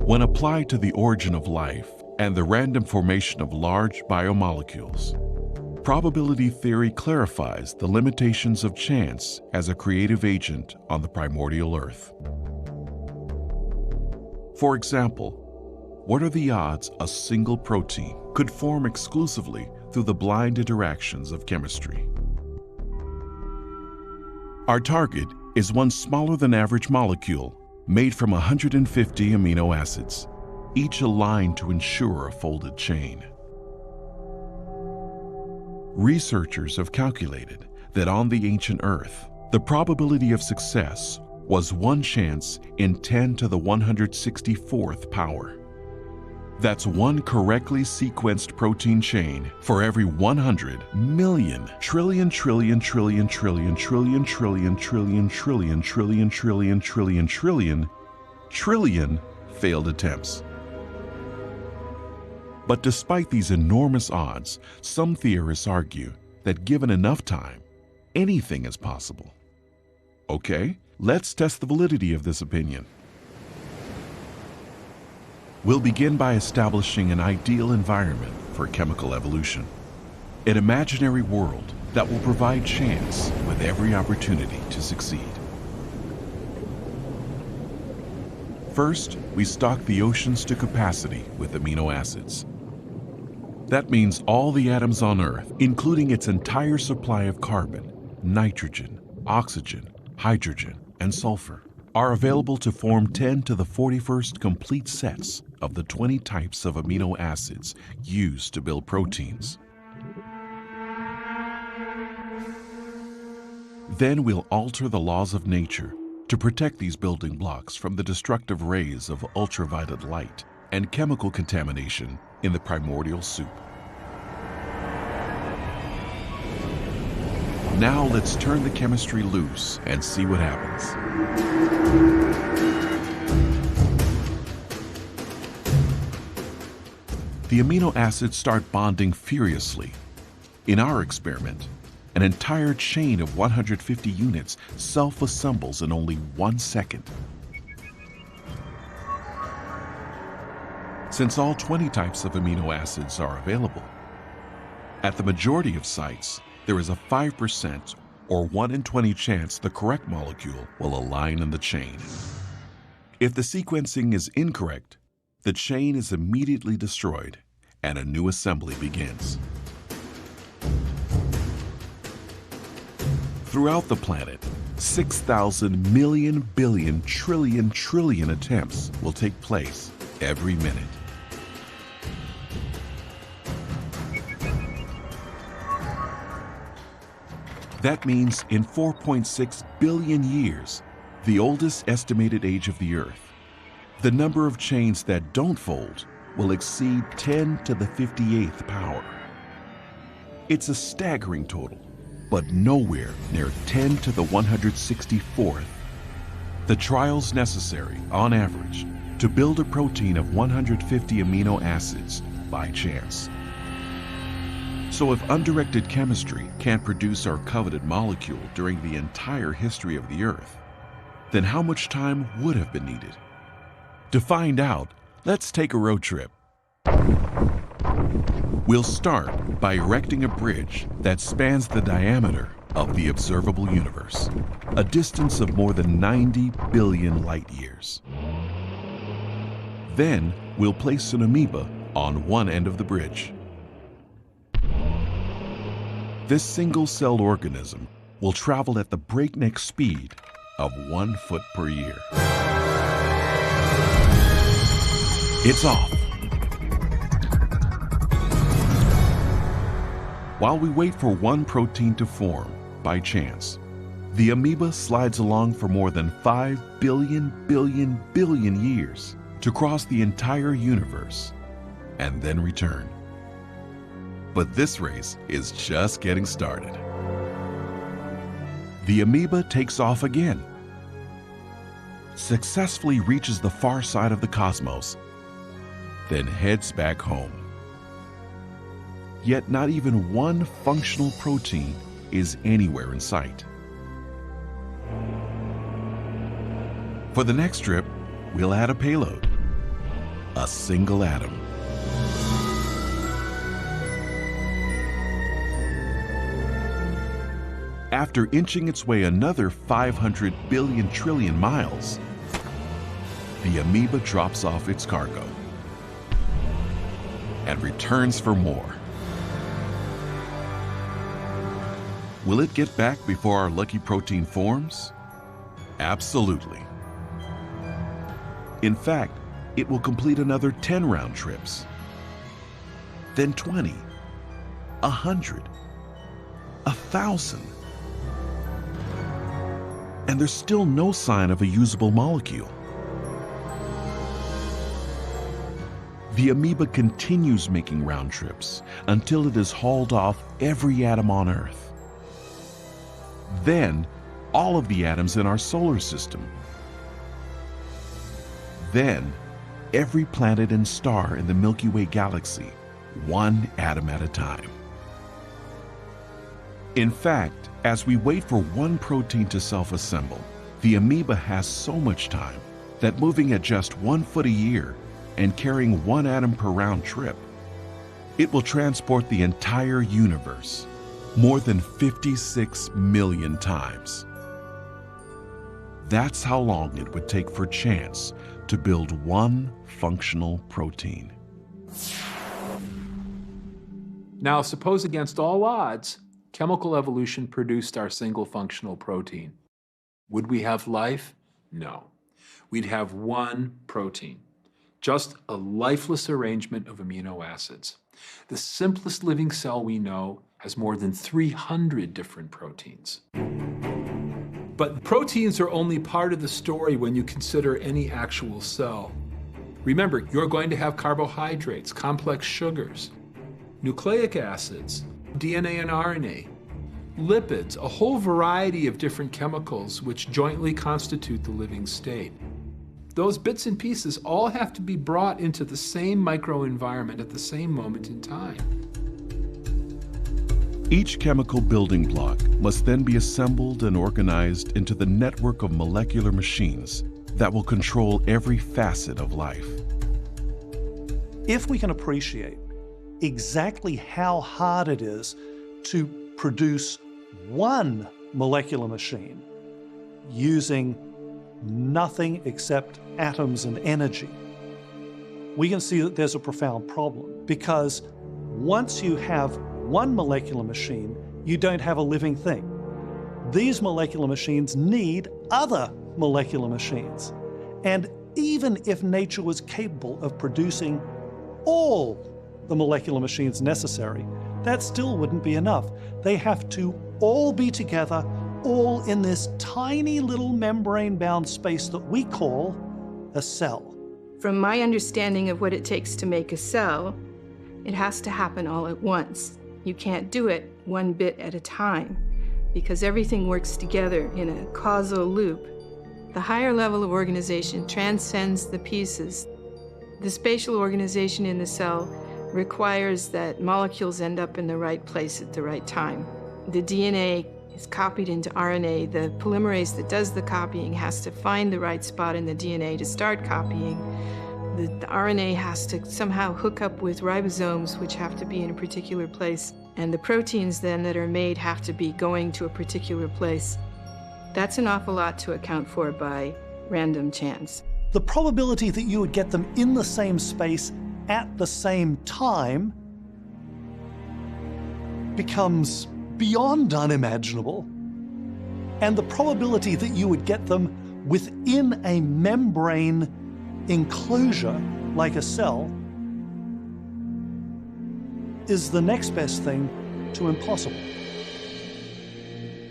When applied to the origin of life and the random formation of large biomolecules, probability theory clarifies the limitations of chance as a creative agent on the primordial Earth. For example, what are the odds a single protein could form exclusively through the blind interactions of chemistry? Our target is one smaller than average molecule made from 150 amino acids, each aligned to ensure a folded chain. Researchers have calculated that on the ancient Earth, the probability of success was 1 chance in 10 to the 164th power. That's one correctly sequenced protein chain for every 100 million trillion trillion trillion trillion trillion trillion trillion trillion trillion trillion trillion trillion trillion failed attempts. But despite these enormous odds, some theorists argue that given enough time, anything is possible. Okay, let's test the validity of this opinion. We'll begin by establishing an ideal environment for chemical evolution, an imaginary world that will provide chance with every opportunity to succeed. First, we stock the oceans to capacity with amino acids. That means all the atoms on Earth, including its entire supply of carbon, nitrogen, oxygen, hydrogen, and sulfur, are available to form 10 to the 41st complete sets of the 20 types of amino acids used to build proteins. Then we'll alter the laws of nature to protect these building blocks from the destructive rays of ultraviolet light and chemical contamination in the primordial soup. Now let's turn the chemistry loose and see what happens. The amino acids start bonding furiously. In our experiment, an entire chain of 150 units self-assembles in only 1 second. Since all 20 types of amino acids are available, at the majority of sites, there is a 5% or 1 in 20 chance the correct molecule will align in the chain. If the sequencing is incorrect, the chain is immediately destroyed and a new assembly begins. Throughout the planet, 6,000 million billion trillion trillion attempts will take place every minute. That means in 4.6 billion years, the oldest estimated age of the Earth, the number of chains that don't fold will exceed 10 to the 58th power. It's a staggering total, but nowhere near 10 to the 164th. The trials necessary, on average, to build a protein of 150 amino acids by chance. So if undirected chemistry can't produce our coveted molecule during the entire history of the Earth, then how much time would have been needed? To find out, let's take a road trip. We'll start by erecting a bridge that spans the diameter of the observable universe, a distance of more than 90 billion light years. Then we'll place an amoeba on one end of the bridge. This single-celled organism will travel at the breakneck speed of 1 foot per year. It's off. While we wait for one protein to form by chance, the amoeba slides along for more than 5 billion years to cross the entire universe and then return. But this race is just getting started. The amoeba takes off again, successfully reaches the far side of the cosmos, then heads back home. Yet not even one functional protein is anywhere in sight. For the next trip, we'll add a payload. a single atom. After inching its way another 500 billion trillion miles, the amoeba drops off its cargo and returns for more. Will it get back before our lucky protein forms? Absolutely. In fact, it will complete another 10 round trips, then 20, 100, 1,000. And there's still no sign of a usable molecule. The amoeba continues making round trips until it has hauled off every atom on Earth. Then, all of the atoms in our solar system. Then, every planet and star in the Milky Way galaxy, one atom at a time. In fact, as we wait for one protein to self-assemble, the amoeba has so much time that moving at just 1 foot a year and carrying 1 atom per round trip, it will transport the entire universe more than 56 million times. That's how long it would take for Chance to build one functional protein. Now, suppose against all odds, chemical evolution produced our single functional protein. Would we have life? No. We'd have one protein, just a lifeless arrangement of amino acids. The simplest living cell we know has more than 300 different proteins. But proteins are only part of the story when you consider any actual cell. Remember, you're going to have carbohydrates, complex sugars, nucleic acids, DNA and RNA, lipids, a whole variety of different chemicals which jointly constitute the living state. Those bits and pieces all have to be brought into the same microenvironment at the same moment in time. Each chemical building block must then be assembled and organized into the network of molecular machines that will control every facet of life. If we can appreciate exactly how hard it is to produce one molecular machine using nothing except atoms and energy, we can see that there's a profound problem, because once you have one molecular machine, you don't have a living thing. These molecular machines need other molecular machines. And even if nature was capable of producing all the molecular machines necessary, that still wouldn't be enough. They have to all be together, all in this tiny little membrane-bound space that we call a cell. From my understanding of what it takes to make a cell, it has to happen all at once. You can't do it one bit at a time, because everything works together in a causal loop. The higher level of organization transcends the pieces. The spatial organization in the cell requires that molecules end up in the right place at the right time. The DNA is copied into RNA. The polymerase that does the copying has to find the right spot in the DNA to start copying. The RNA has to somehow hook up with ribosomes, which have to be in a particular place. And the proteins then that are made have to be going to a particular place. That's an awful lot to account for by random chance. The probability that you would get them in the same space at the same time becomes beyond unimaginable. And the probability that you would get them within a membrane enclosure, like a cell, is the next best thing to impossible.